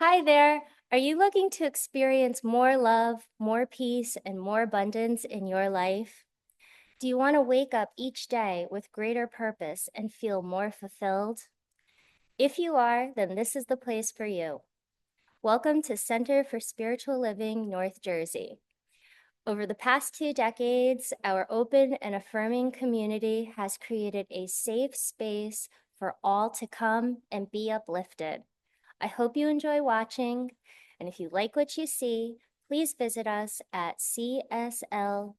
Hi there. Are you looking to experience more love, more peace, and more abundance in your life? Do you want to wake up each day with greater purpose and feel more fulfilled? If you are, then this is the place for you. Welcome to Center for Spiritual Living, North Jersey. Over the past 2 decades, our open and affirming community has created a safe space for all to come and be uplifted. I hope you enjoy watching, and if you like what you see, please visit us at cslnj.org.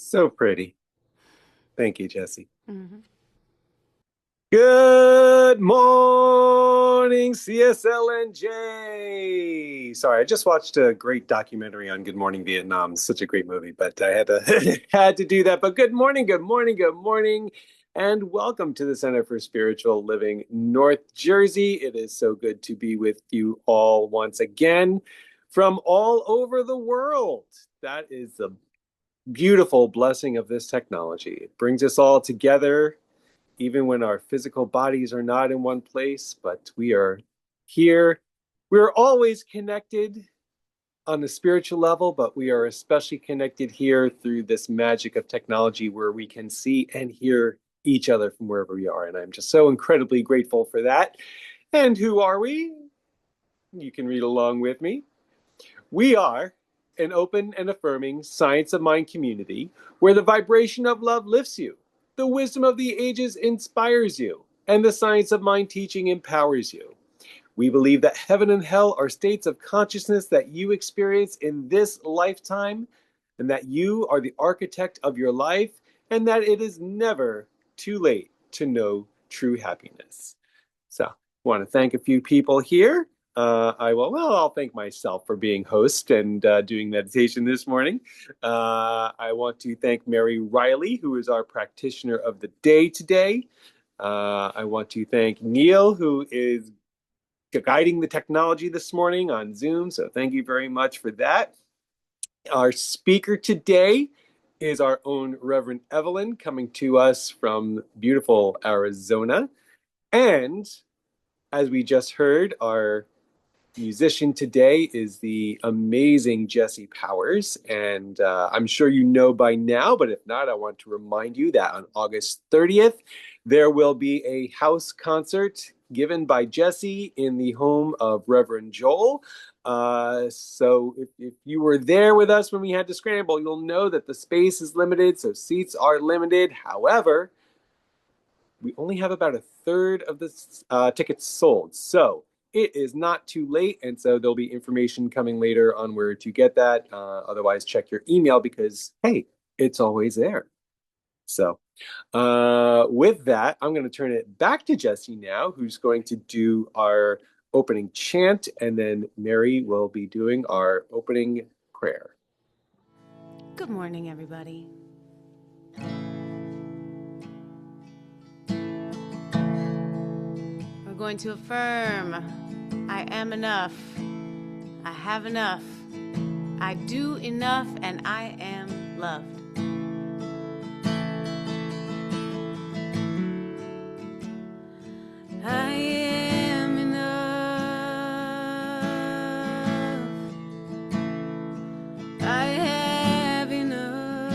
So pretty. Thank you, Jesse. Hmm. Good morning, CSLNJ. Sorry, I just watched a great documentary on Good Morning Vietnam. Such a great movie, but I had to had to do that. But good morning, good morning, good morning, and welcome to the Center for Spiritual Living, North Jersey. It is so good to be with you all once again from all over the world. That is the beautiful blessing of this technology. It brings us all together even when our physical bodies are not in one place, but we are here. We're always connected on the spiritual level, but we are especially connected here through this magic of technology where we can see and hear each other from wherever we are. And I'm just so incredibly grateful for that. And who are we? You can read along with me. We are an open and affirming science of mind community where the vibration of love lifts you, the wisdom of the ages inspires you, and the science of mind teaching empowers you. We believe that heaven and hell are states of consciousness that you experience in this lifetime, and that you are the architect of your life, and that it is never too late to know true happiness. So, I want to thank a few people here. I'll thank myself for being host and doing meditation this morning. I want to thank Mary Riley, who is our practitioner of the day today. I want to thank Neil, who is guiding the technology this morning on Zoom. So thank you very much for that. Our speaker today is our own Reverend Evelyn, coming to us from beautiful Arizona. And as we just heard, our musician today is the amazing Jesse Powers. And I'm sure you know by now, but if not, I want to remind you that on August 30th, there will be a house concert given by Jesse in the home of Reverend Joel. So if you were there with us when we had to scramble, you'll know that the space is limited, so seats are limited. However, we only have about a third of the tickets sold. So it is not too late. And so there'll be information coming later on where to get that. Otherwise, check your email because, hey, it's always there. So with that, I'm going to turn it back to Jesse now, who's going to do our opening chant. And then Mary will be doing our opening prayer. Good morning, everybody. We're going to affirm I am enough. I have enough. I do enough, and I am loved. I am enough. I have enough.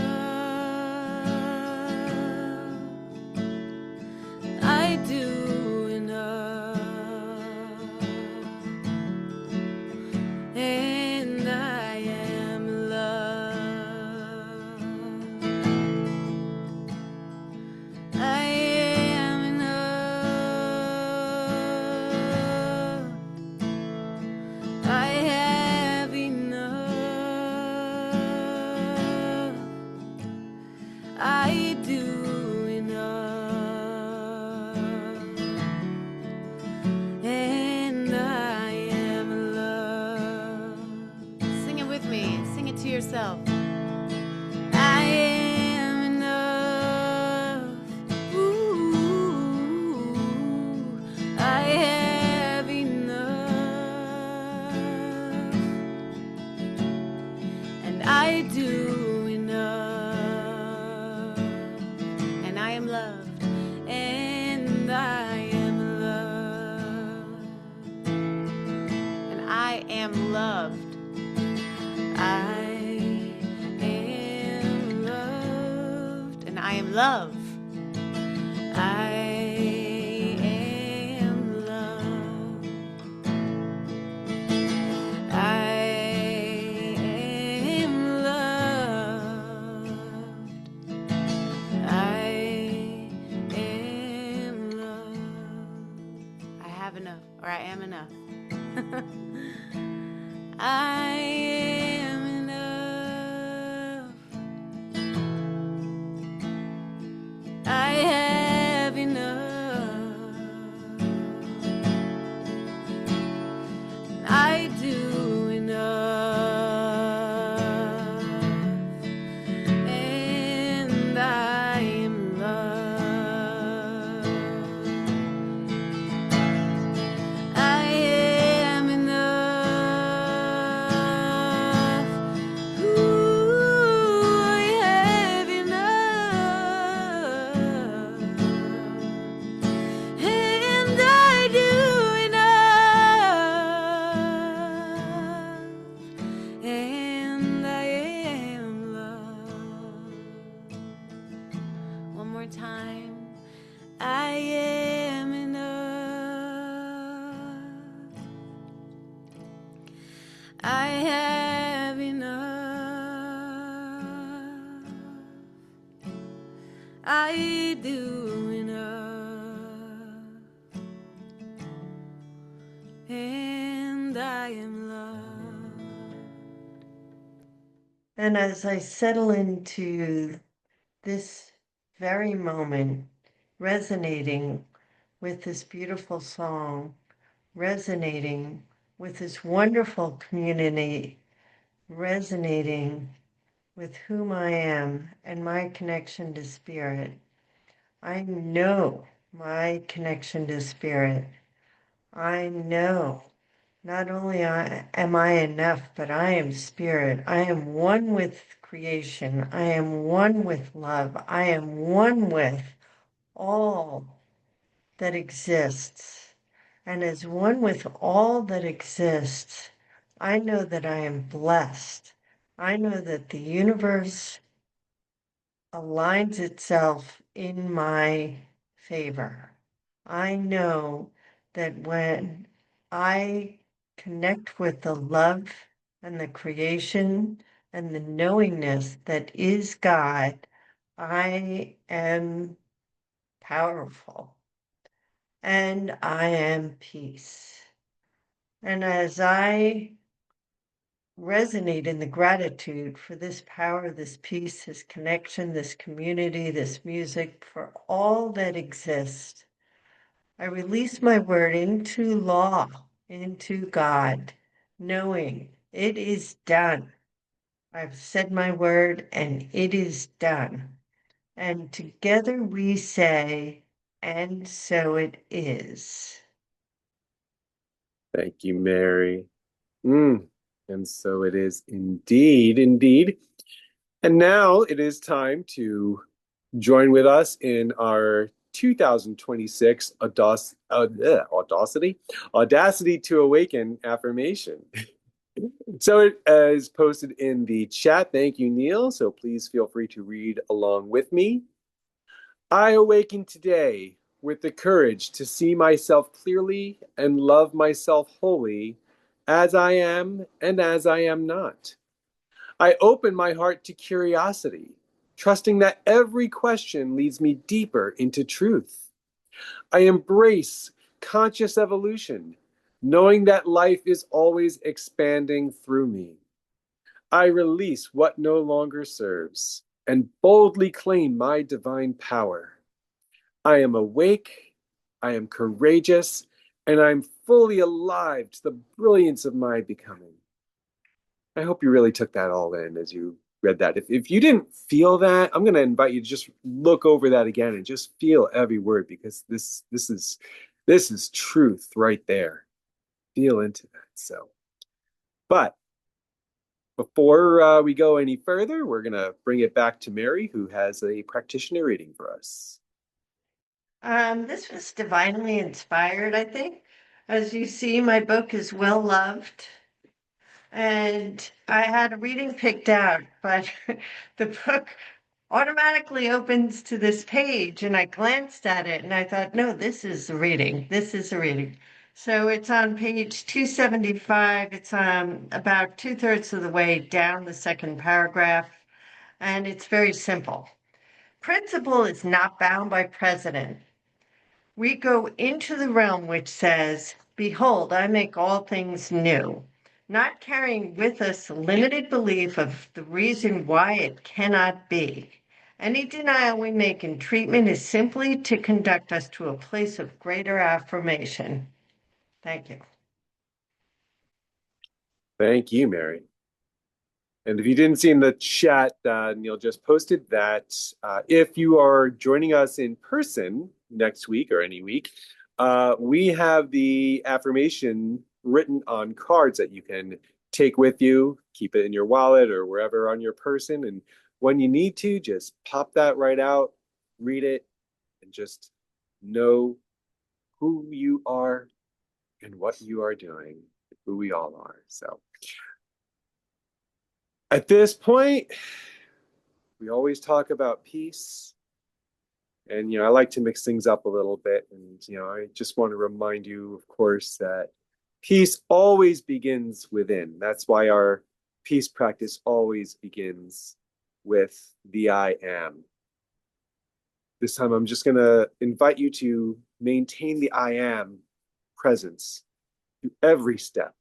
I do enough. And I am loved. I am enough. I have enough. I do enough. And I am loved. Sing it with me. Sing it to yourself. I am enough. Ooh, I have enough. And I do enough. And I am loved. And I am loved. And I am loved. I am loved. And I am love. I am love. I am loved. I am loved. I have enough, or I am enough. I am enough. I do enough, and I am loved. And as I settle into this very moment, resonating with this beautiful song, resonating with this wonderful community, resonating with whom I am and my connection to spirit, I know my connection to spirit. I know not only am I enough, but I am spirit. I am one with creation. I am one with love. I am one with all that exists. And as one with all that exists, I know that I am blessed. I know that the universe aligns itself in my favor. I know that when I connect with the love and the creation and the knowingness that is God, I am powerful and I am peace. And as I resonate in the gratitude for this power, this peace, this connection, this community, this music, for all that exists, I release my word into law, into God, knowing it is done. I've said my word and it is done. And together we say, and so it is. Thank you, Mary. And so it is indeed, indeed. And now it is time to join with us in our 2026 Audacity to Awaken affirmation. So it is posted in the chat. Thank you, Neil. So please feel free to read along with me. I awaken today with the courage to see myself clearly and love myself wholly as I am and as I am not. I open my heart to curiosity, trusting that every question leads me deeper into truth. I embrace conscious evolution, knowing that life is always expanding through me. I release what no longer serves and boldly claim my divine power. I am awake, I am courageous, and I'm fully alive to the brilliance of my becoming. I hope you really took that all in as you read that. If you didn't feel that, I'm going to invite you to just look over that again and just feel every word, because this is truth right there. Feel into that. So, but before we go any further, we're going to bring it back to Mary, who has a practitioner reading for us. This was divinely inspired, I think. As you see, my book is well loved. And I had a reading picked out, but the book automatically opens to this page, and I glanced at it and I thought, no, this is a reading. This is a reading. So it's on page 275. It's about 2/3 of the way down the second paragraph, and it's very simple. Principle is not bound by precedent. We go into the realm which says, behold, I make all things new, not carrying with us limited belief of the reason why it cannot be. Any denial we make in treatment is simply to conduct us to a place of greater affirmation. Thank you. Thank you, Mary. And if you didn't see in the chat, Neil just posted that if you are joining us in person next week or any week, we have the affirmation written on cards that you can take with you, keep it in your wallet or wherever on your person. And when you need to, just pop that right out, read it, and just know who you are and what you are doing, who we all are. So at this point, we always talk about peace. And, I like to mix things up a little bit. And, I just want to remind you, of course, that peace always begins within. That's why our peace practice always begins with the I am. This time I'm just going to invite you to maintain the I am presence through every step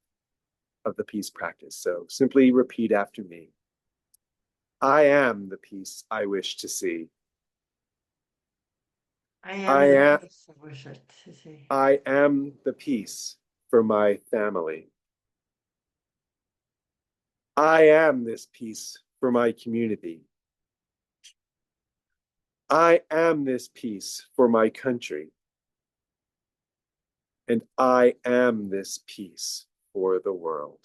of the peace practice. So simply repeat after me. I am the peace I wish to see. I am I the am peace I wish it to see. I am the peace for my family. I am this peace for my community. I am this peace for my country. And I am this peace for the world.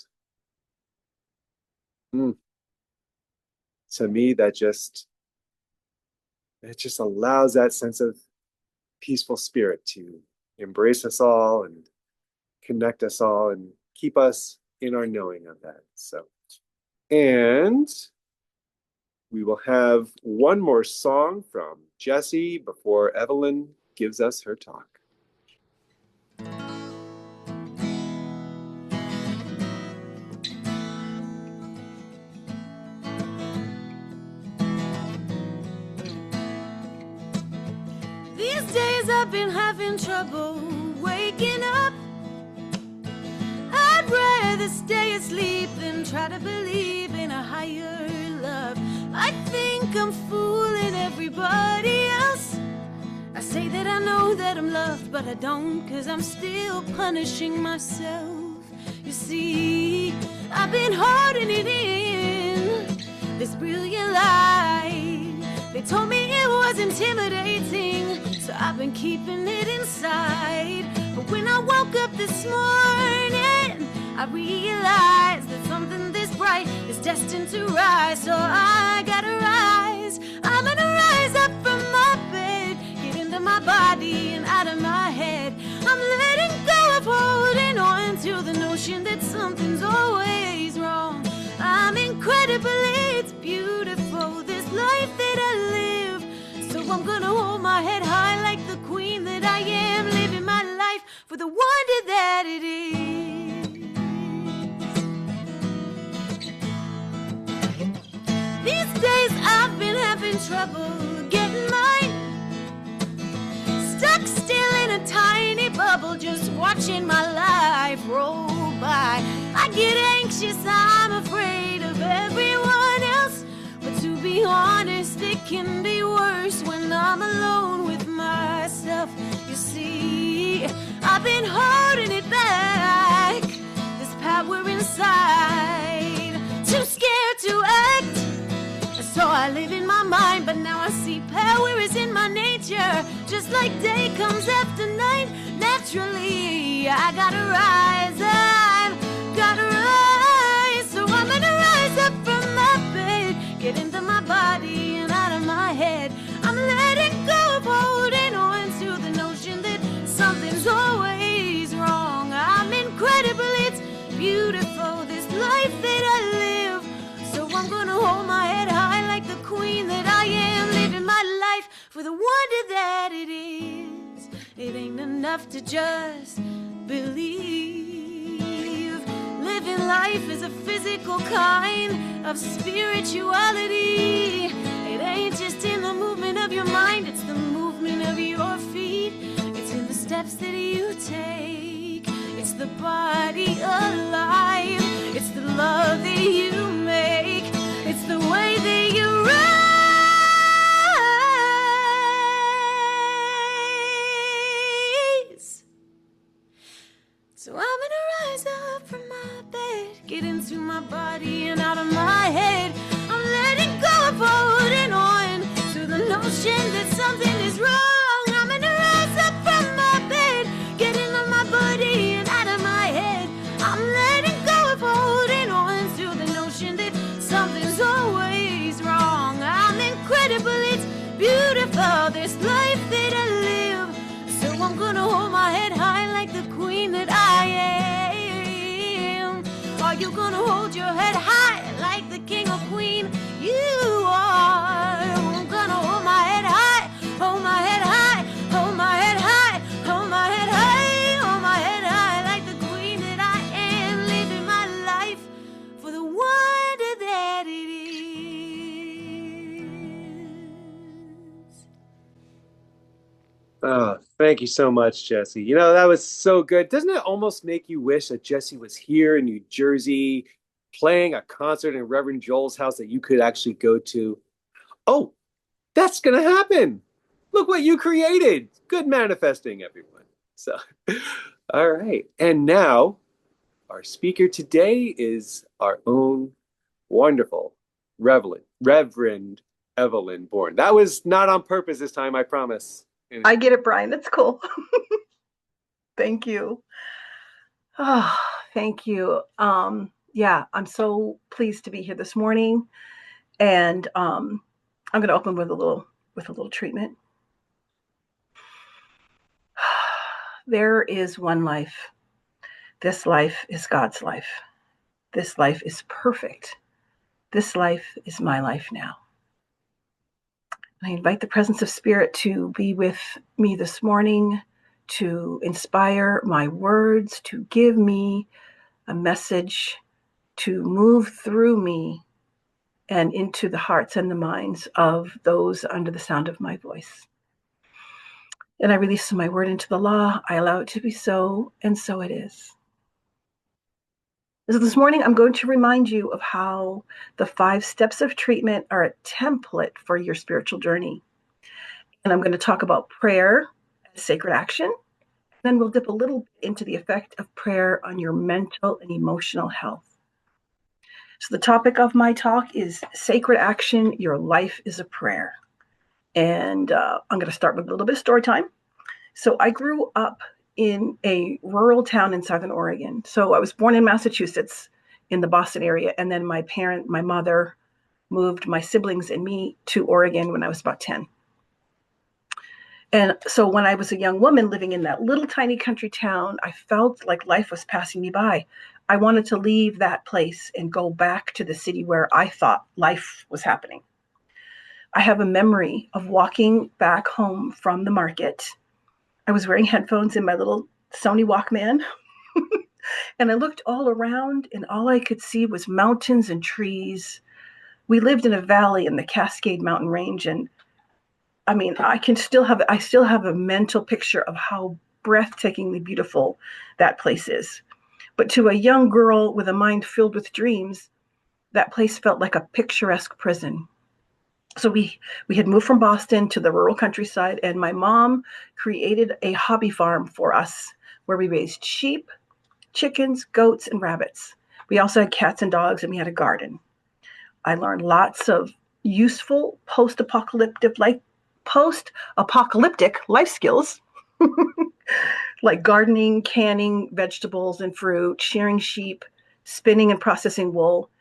Mm. To me, it just allows that sense of peaceful spirit to embrace us all and connect us all and keep us in our knowing of that. So, and we will have one more song from Jessie before Evelyn gives us her talk. These days I've been having trouble waking up. I'd rather stay asleep than try to believe in a higher love. I think I'm fooling everybody else. I say that I know that I'm loved, but I don't, 'cause I'm still punishing myself. You see, I've been holding it in, this brilliant light. They told me it was intimidating, so I've been keeping it inside. But when I woke up this morning, I realized that something this bright is destined to rise. So I gotta rise. I'm gonna rise up from my bed, get into my body and out of my head. I'm letting go of holding on to the notion that something's always wrong. I'm incredible, it's beautiful, this life that I live. So I'm gonna hold my head high like the queen that I am, living my life for the wonder that it is. These days I've been having trouble getting mine, stuck still in a tiny bubble, just watching my life roll by. I get anxious, I'm afraid of everyone else, but to be honest, it can be worse when I'm alone with myself. You see, I've been holding it back, this power inside, too scared to act. So I live in my mind, but now I see power is in my nature. Just like day comes after night, naturally I gotta rise, I've gotta rise. So I'm gonna rise up from my bed, get into my body and out of my head. I'm letting go of holding on to the notion that something's always wrong. I'm incredible, it's beautiful, this life that I live. So I'm gonna hold my head high like the queen that I am, living my life for the wonder that it is. It ain't enough to just believe. Living life is a physical kind of spirituality. It ain't just in the movement of your mind, it's the movement of your feet. It's in the steps that you take. It's the body alive. It's the love that you make. It's the way that you rise. So I'm gonna rise up from my bed, get into my body and out of my head. I'm letting go of holding on to the notion that something is wrong. I'm gonna rise up from my bed, get into my body and out of my head. I'm letting go of holding on to the notion that something's always wrong. I'm incredible, it's beautiful, this life that I live. So I'm gonna hold my head high like the queen that I am. Are you gonna hold your head high like the king or queen you are? I'm gonna hold my head high, hold my head high, hold my head high, hold my head high, hold my head high like the queen that I am, living my life for the wonder that it is. Oh, thank you so much, Jesse. That was so good. Doesn't it almost make you wish that Jesse was here in New Jersey playing a concert in Reverend Joel's house that you could actually go to? Oh, that's going to happen. Look what you created. Good manifesting, everyone. So, all right. And now our speaker today is our own wonderful Reverend Evelyn Bourne. That was not on purpose this time, I promise. I get it, Brian. That's cool. Thank you. Oh, thank you. Yeah, I'm so pleased to be here this morning, and I'm going to open with a little treatment. There is one life. This life is God's life. This life is perfect. This life is my life now. I invite the presence of Spirit to be with me this morning, to inspire my words, to give me a message, to move through me and into the hearts and the minds of those under the sound of my voice. And I release my word into the law. I allow it to be so, and so it is. So this morning, I'm going to remind you of how the 5 steps of treatment are a template for your spiritual journey. And I'm going to talk about prayer as sacred action. Then we'll dip a little into the effect of prayer on your mental and emotional health. So the topic of my talk is sacred action. Your life is a prayer. And I'm going to start with a little bit of story time. So I grew up in a rural town in Southern Oregon. So I was born in Massachusetts in the Boston area. And then my mother moved my siblings and me to Oregon when I was about 10. And so when I was a young woman living in that little tiny country town, I felt like life was passing me by. I wanted to leave that place and go back to the city where I thought life was happening. I have a memory of walking back home from the market. I was wearing headphones in my little Sony Walkman. And I looked all around and all I could see was mountains and trees. We lived in a valley in the Cascade Mountain Range. And I mean, I still have a mental picture of how breathtakingly beautiful that place is. But to a young girl with a mind filled with dreams, that place felt like a picturesque prison. So we had moved from Boston to the rural countryside, and my mom created a hobby farm for us where we raised sheep, chickens, goats, and rabbits. We also had cats and dogs, and we had a garden. I learned lots of useful post-apocalyptic life skills like gardening, canning vegetables and fruit, shearing sheep, spinning and processing wool.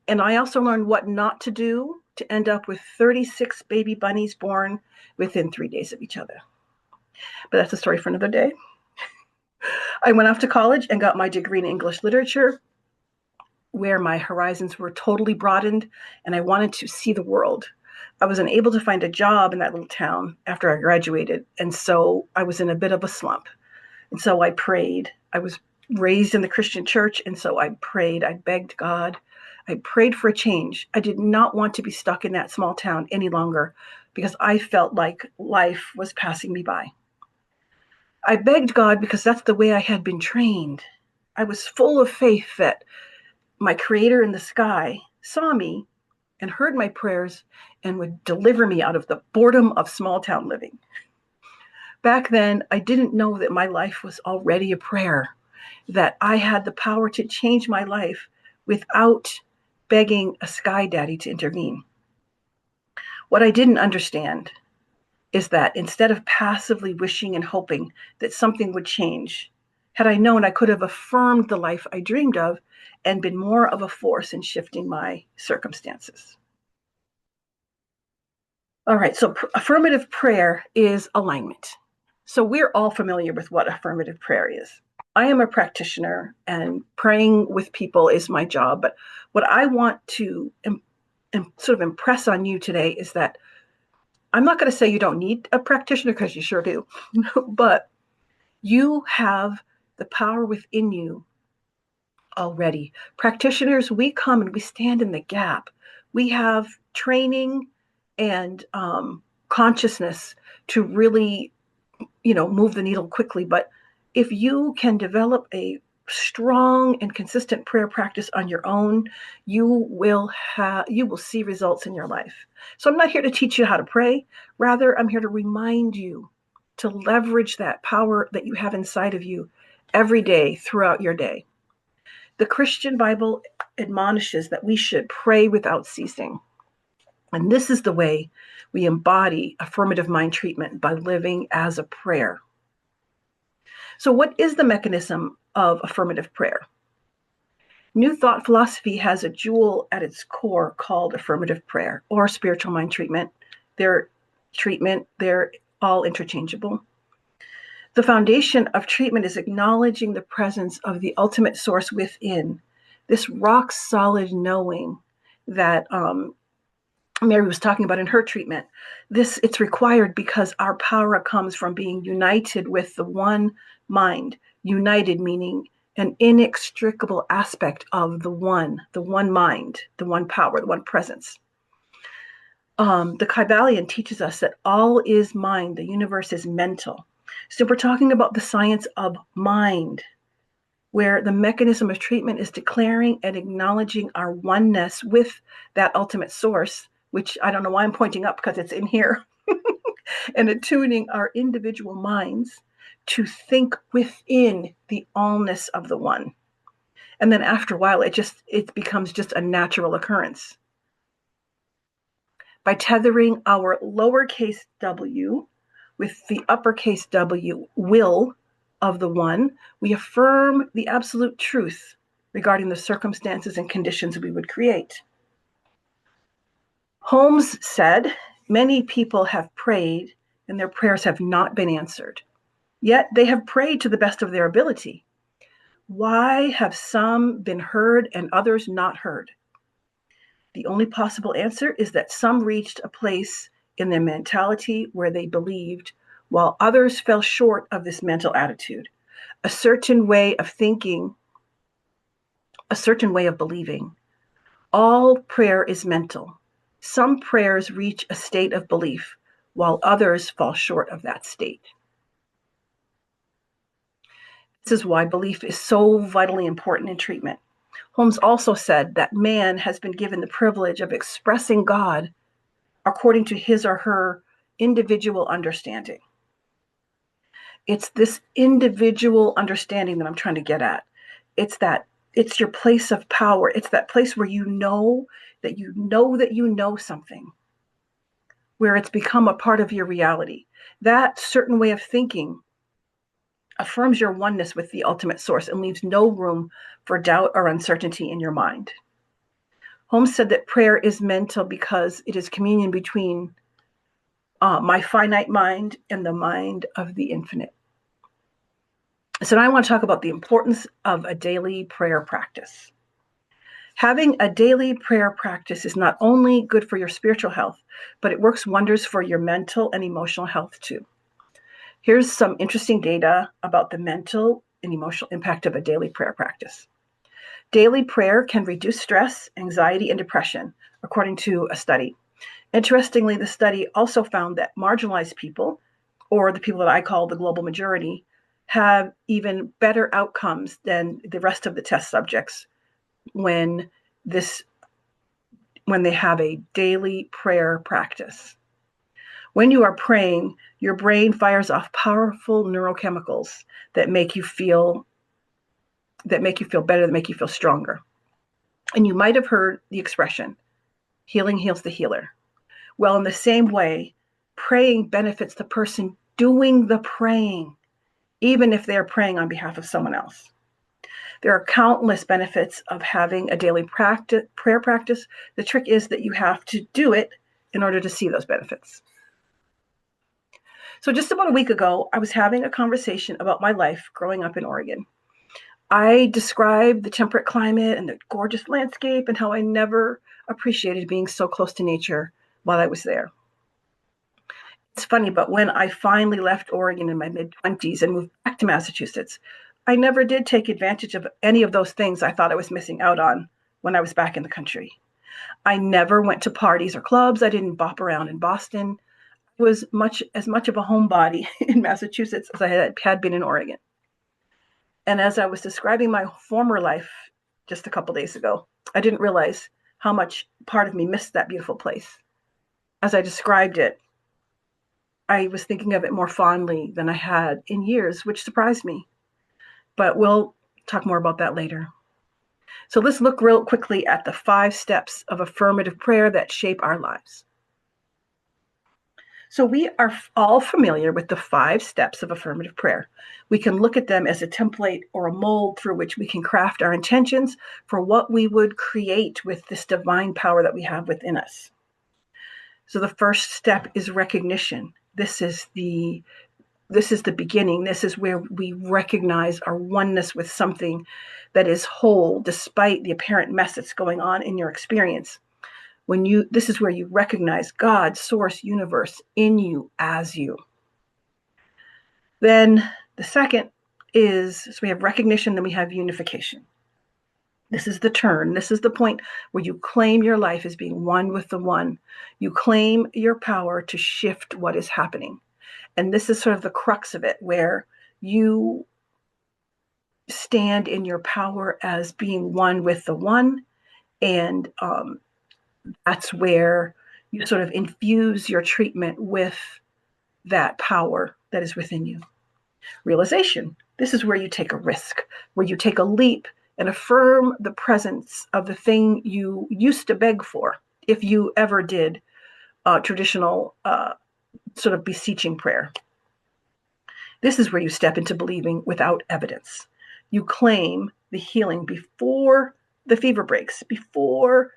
And I also learned what not to do to end up with 36 baby bunnies born within 3 days of each other. But that's a story for another day. I went off to college and got my degree in English literature, where my horizons were totally broadened and I wanted to see the world. I was unable to find a job in that little town after I graduated, and so I was in a bit of a slump. And so I prayed. I was raised in the Christian church, and so I prayed. I begged God. I prayed for a change. I did not want to be stuck in that small town any longer because I felt like life was passing me by. I begged God because that's the way I had been trained. I was full of faith that my Creator in the sky saw me and heard my prayers and would deliver me out of the boredom of small town living. Back then, I didn't know that my life was already a prayer, that I had the power to change my life without begging a sky daddy to intervene. What I didn't understand is that instead of passively wishing and hoping that something would change, had I known, I could have affirmed the life I dreamed of and been more of a force in shifting my circumstances. All right, so affirmative prayer is alignment. So we're all familiar with what affirmative prayer is. I am a practitioner and praying with people is my job. But what I want to sort of impress on you today is that I'm not going to say you don't need a practitioner, because you sure do, but you have the power within you already. Practitioners, we come and we stand in the gap. We have training and consciousness to really move the needle quickly. But if you can develop a strong and consistent prayer practice on your own, you will see results in your life. So I'm not here to teach you how to pray. Rather, I'm here to remind you to leverage that power that you have inside of you every day throughout your day. The Christian Bible admonishes that we should pray without ceasing. And this is the way we embody affirmative mind treatment, by living as a prayer. So what is the mechanism of affirmative prayer? New Thought philosophy has a jewel at its core called affirmative prayer or spiritual mind treatment. They're all interchangeable. The foundation of treatment is acknowledging the presence of the ultimate source within, this rock solid knowing that Mary was talking about in her treatment. It's required because our power comes from being united with the one mind. United meaning an inextricable aspect of the one mind, the one power, the one presence. The Kybalion teaches us that all is mind, the universe is mental. So we're talking about the science of mind, where the mechanism of treatment is declaring and acknowledging our oneness with that ultimate source, which I don't know why I'm pointing up because it's in here, and attuning our individual minds to think within the allness of the one. And then after a while, it becomes just a natural occurrence. By tethering our lowercase w with the uppercase W, will of the one, we affirm the absolute truth regarding the circumstances and conditions we would create. Holmes said, many people have prayed and their prayers have not been answered. Yet they have prayed to the best of their ability. Why have some been heard and others not heard? The only possible answer is that some reached a place in their mentality where they believed, while others fell short of this mental attitude. A certain way of thinking, a certain way of believing. All prayer is mental. Some prayers reach a state of belief, while others fall short of that state. This is why belief is so vitally important in treatment. Holmes also said that man has been given the privilege of expressing God according to his or her individual understanding. It's this individual understanding that I'm trying to get at. It's your place of power. It's that place where you know that you know something, where it's become a part of your reality. That certain way of thinking affirms your oneness with the ultimate source and leaves no room for doubt or uncertainty in your mind. Holmes said that prayer is mental because it is communion between my finite mind and the mind of the infinite. So now I want to talk about the importance of a daily prayer practice. Having a daily prayer practice is not only good for your spiritual health, but it works wonders for your mental and emotional health too. Here's some interesting data about the mental and emotional impact of a daily prayer practice. Daily prayer can reduce stress, anxiety, and depression, according to a study. Interestingly, the study also found that marginalized people, or the people that I call the global majority, have even better outcomes than the rest of the test subjects when they have a daily prayer practice. When you are praying, your brain fires off powerful neurochemicals that make you feel better, that make you feel stronger. And you might have heard the expression, healing heals the healer. Well, in the same way, praying benefits the person doing the praying, even if they're praying on behalf of someone else. There are countless benefits of having a daily prayer practice. The trick is that you have to do it in order to see those benefits. So just about a week ago, I was having a conversation about my life growing up in Oregon. I described the temperate climate and the gorgeous landscape and how I never appreciated being so close to nature while I was there. It's funny, but when I finally left Oregon in my mid-20s and moved back to Massachusetts, I never did take advantage of any of those things I thought I was missing out on when I was back in the country. I never went to parties or clubs. I didn't bop around in Boston. was as much of a homebody in Massachusetts as I had been in Oregon. And as I was describing my former life just a couple days ago, I didn't realize how much part of me missed that beautiful place. As I described it, I was thinking of it more fondly than I had in years, which surprised me. But we'll talk more about that later. So let's look real quickly at the 5 steps of affirmative prayer that shape our lives. So we are all familiar with the 5 steps of affirmative prayer. We can look at them as a template or a mold through which we can craft our intentions for what we would create with this divine power that we have within us. So the first step is recognition. This is the beginning. This is where we recognize our oneness with something that is whole, despite the apparent mess that's going on in your experience. This is where you recognize God, source, universe in you as you. Then the second is, so we have recognition, then we have unification. This is the turn. This is the point where you claim your life as being one with the one. You claim your power to shift what is happening. And this is sort of the crux of it, where you stand in your power as being one with the one. And that's where you sort of infuse your treatment with that power that is within you. Realization. This is where you take a risk, where you take a leap and affirm the presence of the thing you used to beg for, if you ever did traditional sort of beseeching prayer. This is where you step into believing without evidence. You claim the healing before the fever breaks, before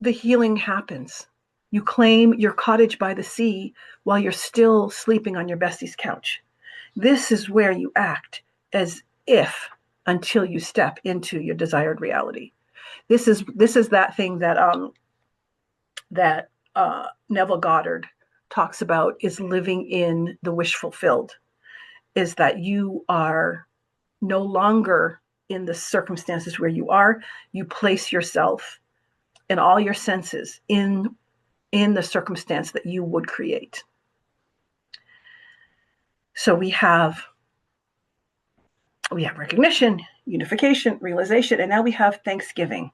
the healing happens. You claim your cottage by the sea while you're still sleeping on your bestie's couch. This is where you act as if until you step into your desired reality. This is that thing that Neville Goddard talks about, is living in the wish fulfilled, is that you are no longer in the circumstances where you are. You place yourself and all your senses in the circumstance that you would create. So we have recognition, unification, realization, and now we have thanksgiving.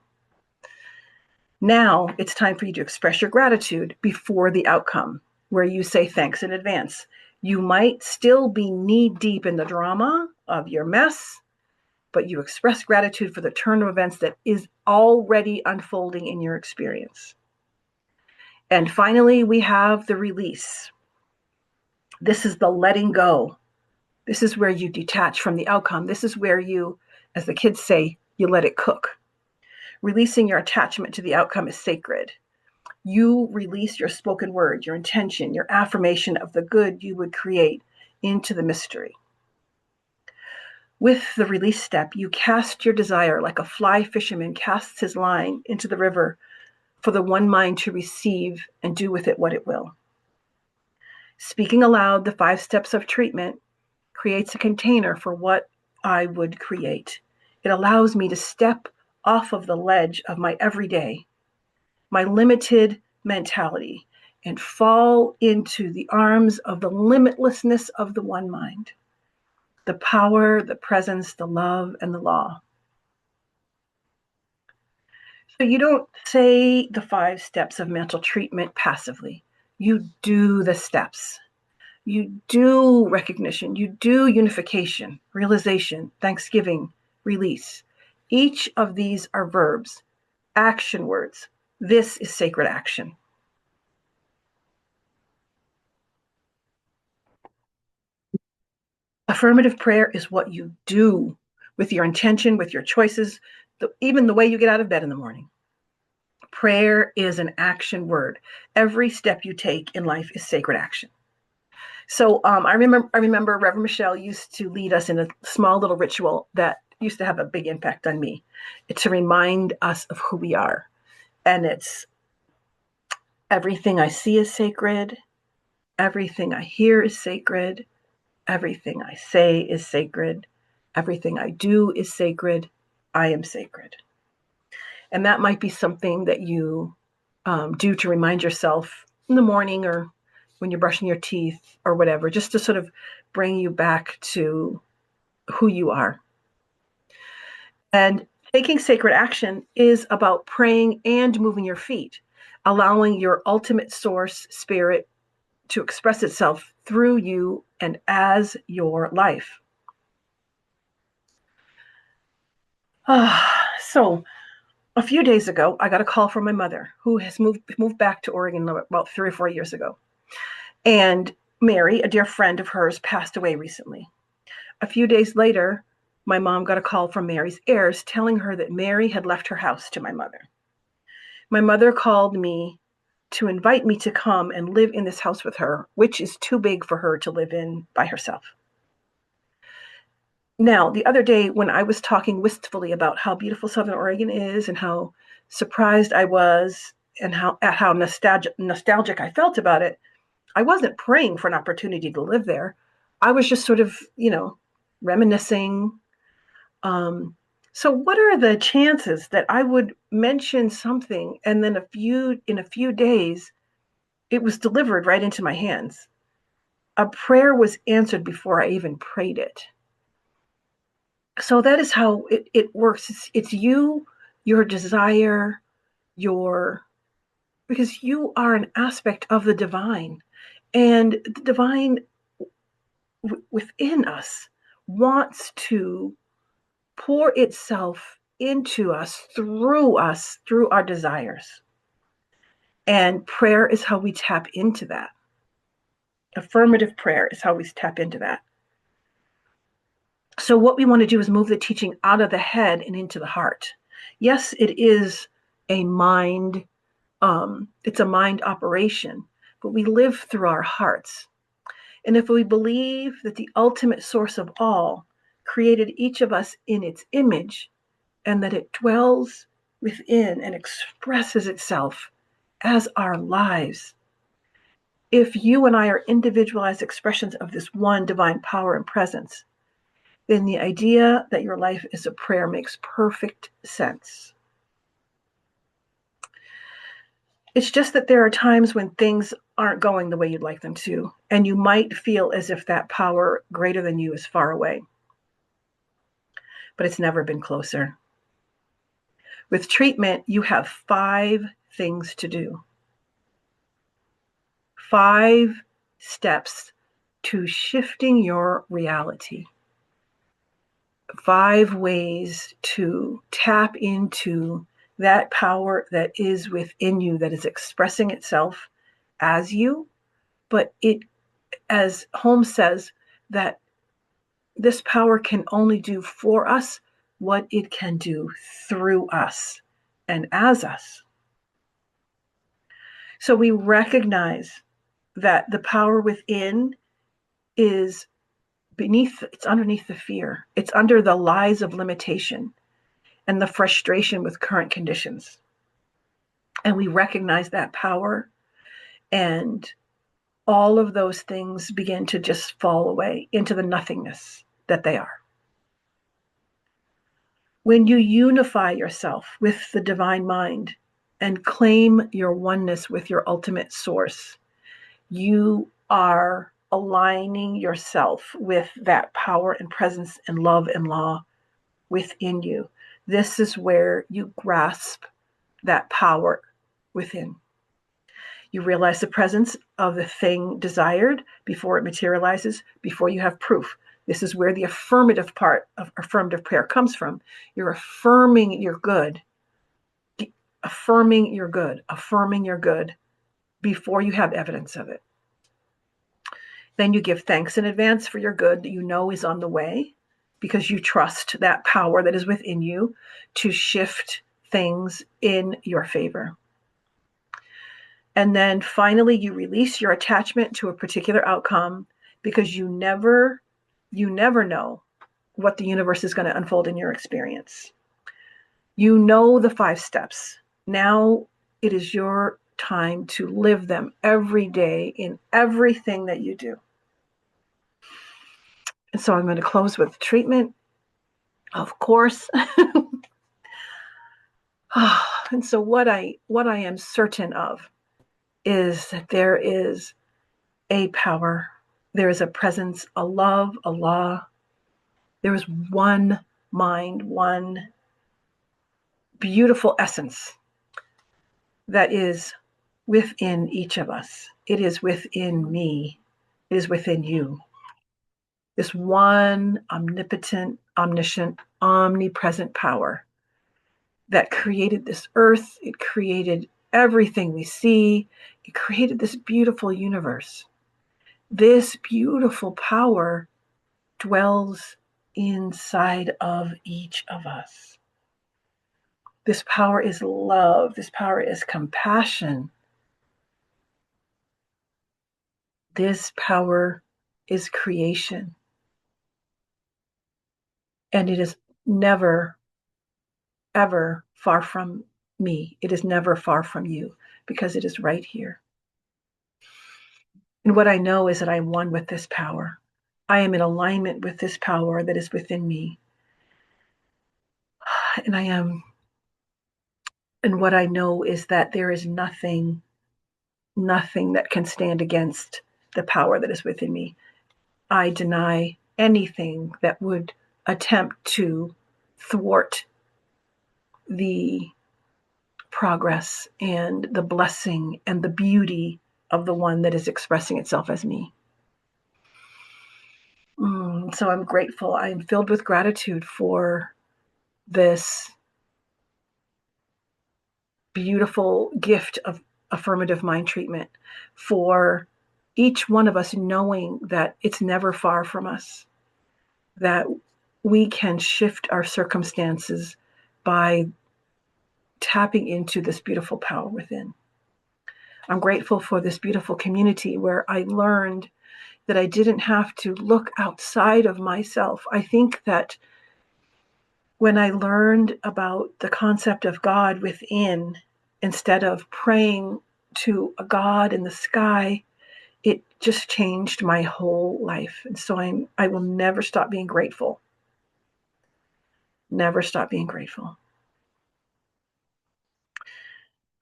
Now it's time for you to express your gratitude before the outcome, where you say thanks in advance. You might still be knee deep in the drama of your mess, but you express gratitude for the turn of events that is already unfolding in your experience. And finally, we have the release. This is the letting go. This is where you detach from the outcome. This is where you, as the kids say, you let it cook. Releasing your attachment to the outcome is sacred. You release your spoken word, your intention, your affirmation of the good you would create into the mystery. With the release step, you cast your desire like a fly fisherman casts his line into the river for the one mind to receive and do with it what it will. Speaking aloud the 5 steps of treatment creates a container for what I would create. It allows me to step off of the ledge of my everyday, my limited mentality, and fall into the arms of the limitlessness of the one mind, the power, the presence, the love, and the law. So you don't say the 5 steps of mental treatment passively. You do the steps. You do recognition. You do unification, realization, thanksgiving, release. Each of these are verbs, action words. This is sacred action. Affirmative prayer is what you do with your intention, with your choices, even the way you get out of bed in the morning. Prayer is an action word. Every step you take in life is sacred action. So I remember Reverend Michelle used to lead us in a small little ritual that used to have a big impact on me. It's to remind us of who we are. And it's everything I see is sacred. Everything I hear is sacred. Everything I say is sacred. Everything I do is sacred. I am sacred. And that might be something that you do to remind yourself in the morning or when you're brushing your teeth or whatever, just to sort of bring you back to who you are. And taking sacred action is about praying and moving your feet, allowing your ultimate source spirit to express itself through you and as your life. So a few days ago, I got a call from my mother, who has moved back to Oregon about 3 or 4 years ago. And Mary, a dear friend of hers, passed away recently. A few days later, my mom got a call from Mary's heirs telling her that Mary had left her house to my mother. My mother called me to invite me to come and live in this house with her, which is too big for her to live in by herself. Now, the other day when I was talking wistfully about how beautiful Southern Oregon is and how surprised I was and how nostalgic I felt about it, I wasn't praying for an opportunity to live there. I was just sort of, reminiscing. So what are the chances that I would mention something and then in a few days, it was delivered right into my hands? A prayer was answered before I even prayed it. So that is how it works. It's you, your desire, because you are an aspect of the divine. And the divine within us wants to pour itself into us, through our desires. And prayer is how we tap into that. Affirmative prayer is how we tap into that. So what we want to do is move the teaching out of the head and into the heart. Yes, it is a mind, it's a mind operation, but we live through our hearts. And if we believe that the ultimate source of all created each of us in its image, and that it dwells within and expresses itself as our lives, if you and I are individualized expressions of this one divine power and presence, then the idea that your life is a prayer makes perfect sense. It's just that there are times when things aren't going the way you'd like them to, and you might feel as if that power greater than you is far away. But it's never been closer. With treatment, you have 5 things to do. 5 steps to shifting your reality. 5 ways to tap into that power that is within you, that is expressing itself as you, but it, as Holmes says, that this power can only do for us what it can do through us and as us. So we recognize that the power within is it's underneath the fear. It's under the lies of limitation and the frustration with current conditions. And we recognize that power, and all of those things begin to just fall away into the nothingness that they are. When you unify yourself with the divine mind and claim your oneness with your ultimate source, you are aligning yourself with that power and presence and love and law within you. This is where you grasp that power within. You realize the presence of the thing desired before it materializes, before you have proof. This is where the affirmative part of affirmative prayer comes from. You're affirming your good, affirming your good, affirming your good before you have evidence of it. Then you give thanks in advance for your good that you know is on the way, because you trust that power that is within you to shift things in your favor. And then finally, you release your attachment to a particular outcome, because you never know what the universe is going to unfold in your experience. You know the 5 steps. Now it is your time to live them every day in everything that you do. And so I'm going to close with treatment, of course. And so what I am certain of is that there is a power. There is a presence, a love, a law. There is one mind, one beautiful essence that is within each of us. It is within me. It is within you. This one omnipotent, omniscient, omnipresent power that created this earth. It created everything we see. It created this beautiful universe. This beautiful power dwells inside of each of us. This power is love. This power is compassion. This power is creation. And it is never, ever far from me. It is never far from you because it is right here. And what I know is that I am one with this power. I am in alignment with this power that is within me. And what I know is that there is nothing that can stand against the power that is within me. I deny anything that would attempt to thwart the progress and the blessing and the beauty of the one that is expressing itself as me. So I'm grateful. I'm filled with gratitude for this beautiful gift of affirmative mind treatment, for each one of us knowing that it's never far from us, that we can shift our circumstances by tapping into this beautiful power within. I'm grateful for this beautiful community where I learned that I didn't have to look outside of myself. I think that when I learned about the concept of God within, instead of praying to a God in the sky, it just changed my whole life. And so I will never stop being grateful. Never stop being grateful.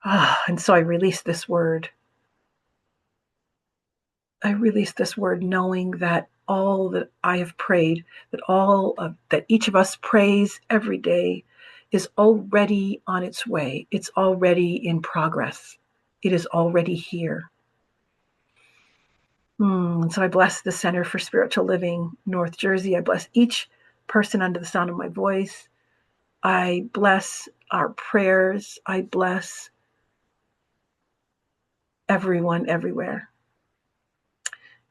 And so I released this word. I release this word knowing that all that I have prayed, that each of us prays every day, is already on its way. It's already in progress. It is already here. So I bless the Center for Spiritual Living, North Jersey. I bless each person under the sound of my voice. I bless our prayers. I bless everyone everywhere.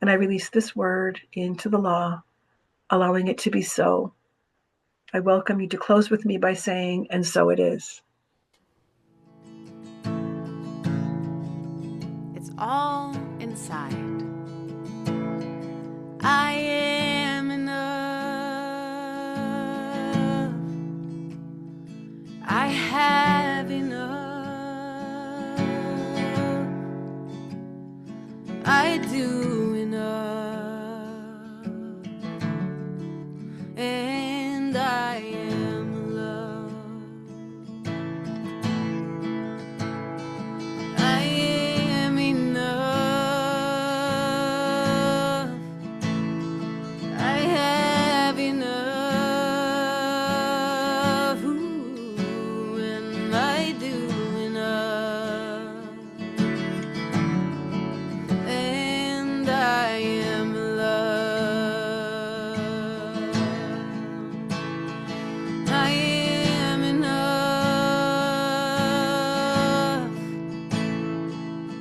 And I release this word into the law, allowing it to be so. I welcome you to close with me by saying, and so it is. It's all inside. I am enough. I have enough. I do enough. And I am loved. I am enough. I have enough. Ooh, and I do enough. And I am loved. I am enough.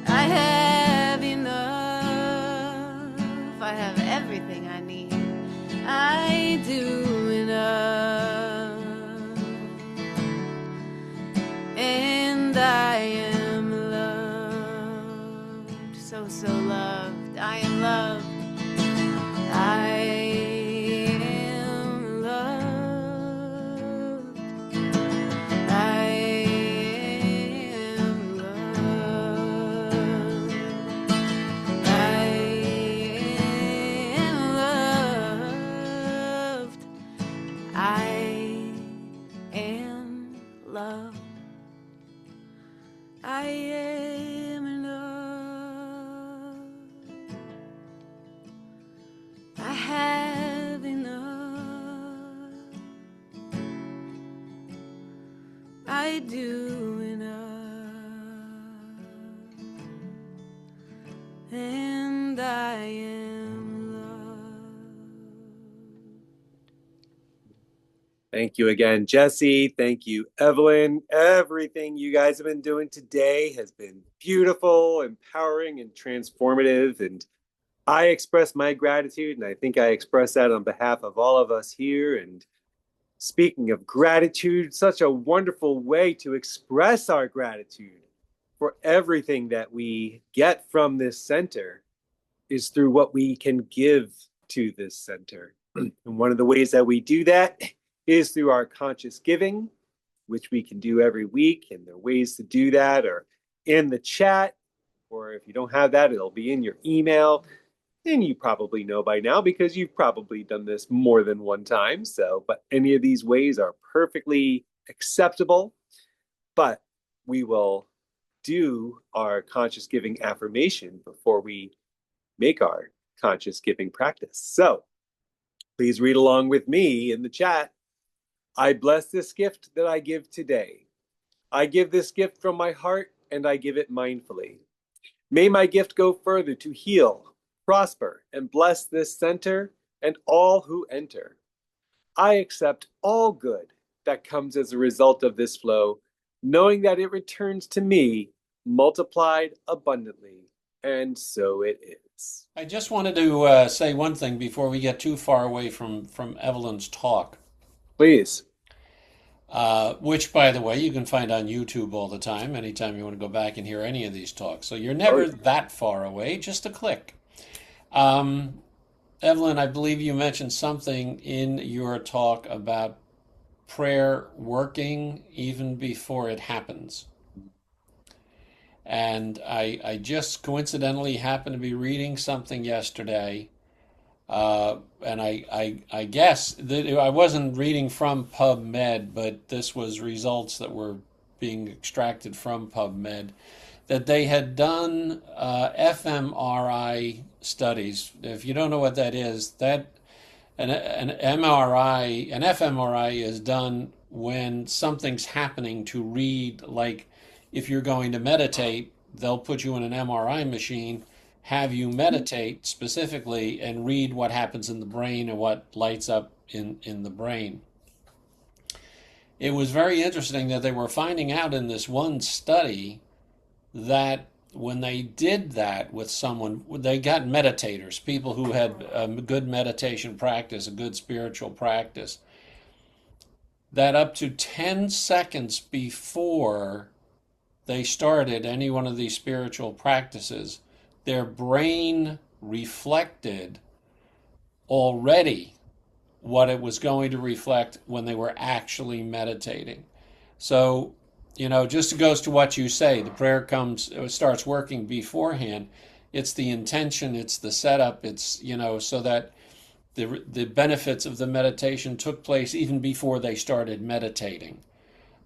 I have enough. I have everything I need. I do enough. And I am loved. So, so loved. I am loved. I am loved. I am loved. I am loved. I am loved. I am enough. doing up, and I am loved. Thank you again, Jesse. Thank you, Evelyn. Everything you guys have been doing today has been beautiful, empowering, and transformative. And I express my gratitude, and I think I express that on behalf of all of us here. And speaking of gratitude, such a wonderful way to express our gratitude for everything that we get from this center is through what we can give to this center. And one of the ways that we do that is through our conscious giving, which we can do every week. And the ways to do that are in the chat, or if you don't have that, it'll be in your email. And you probably know by now because you've probably done this more than one time. So, but any of these ways are perfectly acceptable. But we will do our conscious giving affirmation before we make our conscious giving practice. So please read along with me in the chat. I bless this gift that I give today. I give this gift from my heart and I give it mindfully. May my gift go further to heal, prosper, and bless this center and all who enter. I accept all good that comes as a result of this flow, knowing that it returns to me multiplied abundantly, and so it is. I just wanted to say one thing before we get too far away from Evelyn's talk, Please. which, by the way, you can find on YouTube all the time, anytime you want to go back and hear any of these talks. So you're never that far away, just a click. Evelyn, I believe you mentioned something in your talk about prayer working even before it happens. And I just coincidentally happened to be reading something yesterday, and I guess that I wasn't reading from PubMed, but this was results that were being extracted from PubMed, that they had done fMRI studies. If you don't know what that is, that an fMRI is done when something's happening to read, like if you're going to meditate, they'll put you in an MRI machine, have you meditate specifically, and read what happens in the brain and what lights up in the brain. It was very interesting that they were finding out in this one study that when they did that with someone, they got meditators, people who had a good meditation practice, a good spiritual practice, that up to 10 seconds before they started any one of these spiritual practices, their brain reflected already what it was going to reflect when they were actually meditating. So, just goes to what you say, the prayer starts working beforehand. It's the intention, it's the setup, it's, so that the benefits of the meditation took place even before they started meditating.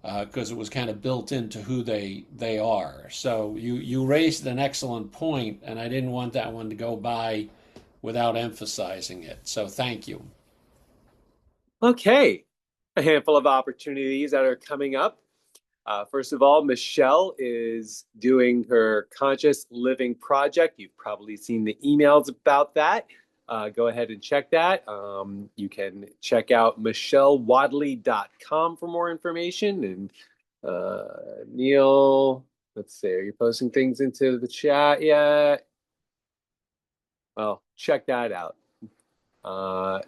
Because it was kind of built into who they are. So you raised an excellent point, and I didn't want that one to go by without emphasizing it. So thank you. Okay, a handful of opportunities that are coming up. First of all, Michelle is doing her Conscious Living Project. You've probably seen the emails about that. Go ahead and check that. You can check out michellewadley.com for more information. And Neil, let's see, are you posting things into the chat yet? Well, check that out.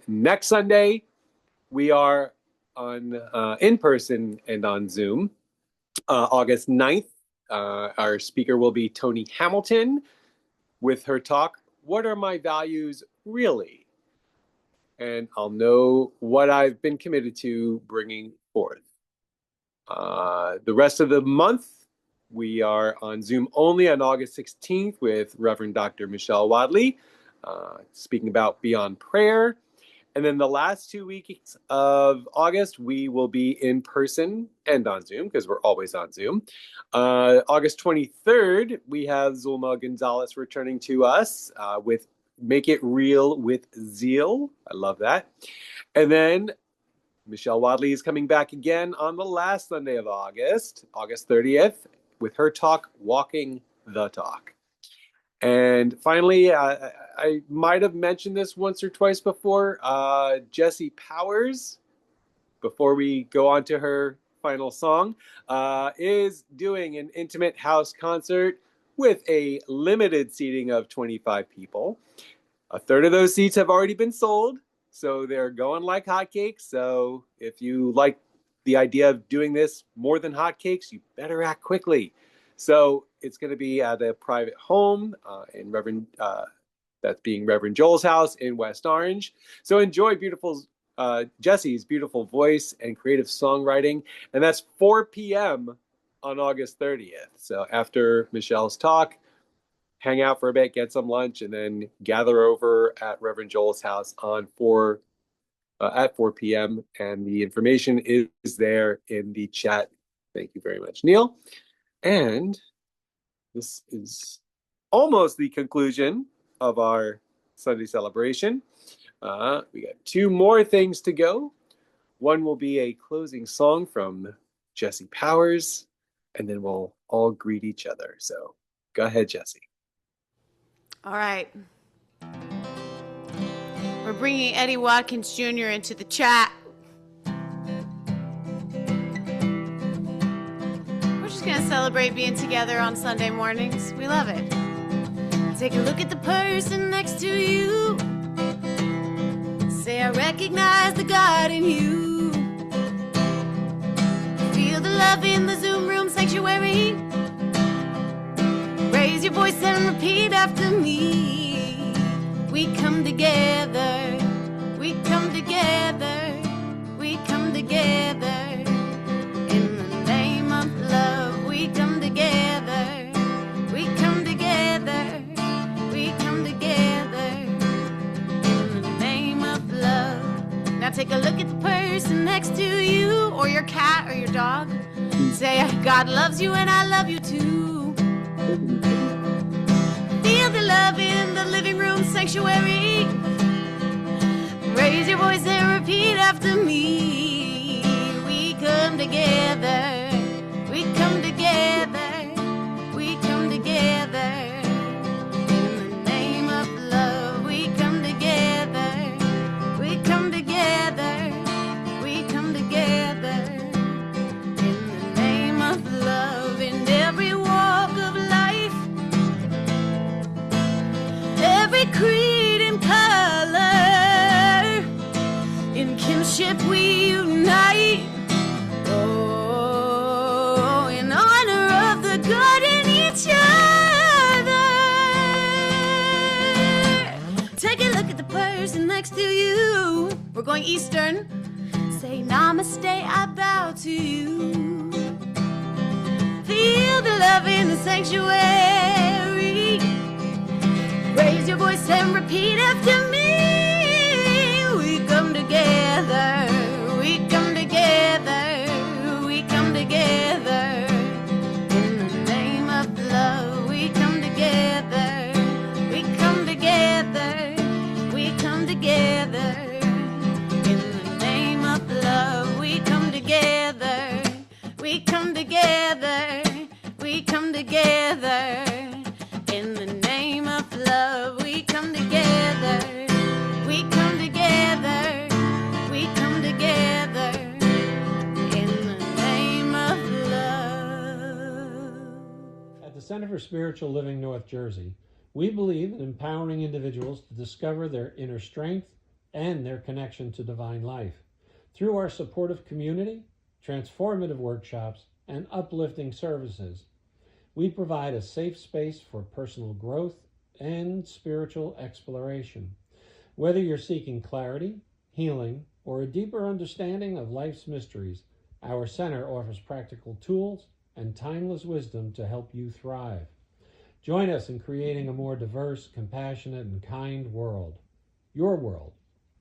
Next Sunday, we are on in person and on Zoom. August 9th, our speaker will be Tony Hamilton with her talk, What Are My Values Really? And I'll know what I've been committed to bringing forth. The rest of the month, we are on Zoom only on August 16th with Reverend Dr. Michelle Wadley, speaking about Beyond Prayer. And then the last 2 weeks of August, we will be in person and on Zoom because we're always on Zoom. August 23rd, we have Zulma Gonzalez returning to us with Make It Real with Zeal. I love that. And then Michelle Wadley is coming back again on the last Sunday of August, August 30th, with her talk, Walking the Talk. And finally, I might have mentioned this once or twice before, Jessie Powers, before we go on to her final song, is doing an intimate house concert with a limited seating of 25 people. A third of those seats have already been sold, so they're going like hotcakes. So if you like the idea of doing this more than hotcakes, you better act quickly. So it's going to be at a private home in that's being Reverend Joel's house in West Orange. So enjoy Jessie's beautiful voice and creative songwriting, and that's 4 p.m. on August 30th. So after Michelle's talk, hang out for a bit, get some lunch, and then gather over at Reverend Joel's house at 4 p.m. And the information is there in the chat. Thank you very much, Neil. And this is almost the conclusion of our Sunday celebration. We got 2 more things to go. One will be a closing song from Jessie Powers, and then we'll all greet each other. So go ahead, Jessie. All right. We're bringing Eddie Watkins Jr. into the chat. We're just going to celebrate being together on Sunday mornings. We love it. Take a look at the person next to you. Say, I recognize the God in you. Feel the love in the Zoom room sanctuary. Raise your voice and repeat after me. We come together. We come together. We come together. In the name of love, we come together. We come together. We come together. In the name of love. Now take a look at the person next to you, or your cat or your dog. Say, God loves you and I love you too. Feel the love in the living room sanctuary. Raise your voice and repeat after me. We come together. We come together. We come together. In the name of love, we come together. We come together. We come together. In the name of love, in every walk of life, every creed and color, in kinship we unite. Oh, in honor of the good in each other. Take a look at the person next to you. We're going Eastern. Say, Namaste, I bow to you. Feel the love in the sanctuary. Raise your voice and repeat after me. We come together. We come together. We come together. In the name of love, we come together. We come together. We come together. In the name of love, we come together. We come together. We come together. In the name of love, we come together. We come together. We come together. In the name of love. At the Center for Spiritual Living North Jersey, we believe in empowering individuals to discover their inner strength and their connection to divine life. Through our supportive community, transformative workshops, and uplifting services, we provide a safe space for personal growth and spiritual exploration. Whether you're seeking clarity, healing, or a deeper understanding of life's mysteries, our center offers practical tools and timeless wisdom to help you thrive. Join us in creating a more diverse, compassionate, and kind world. Your world,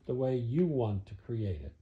the way you want to create it.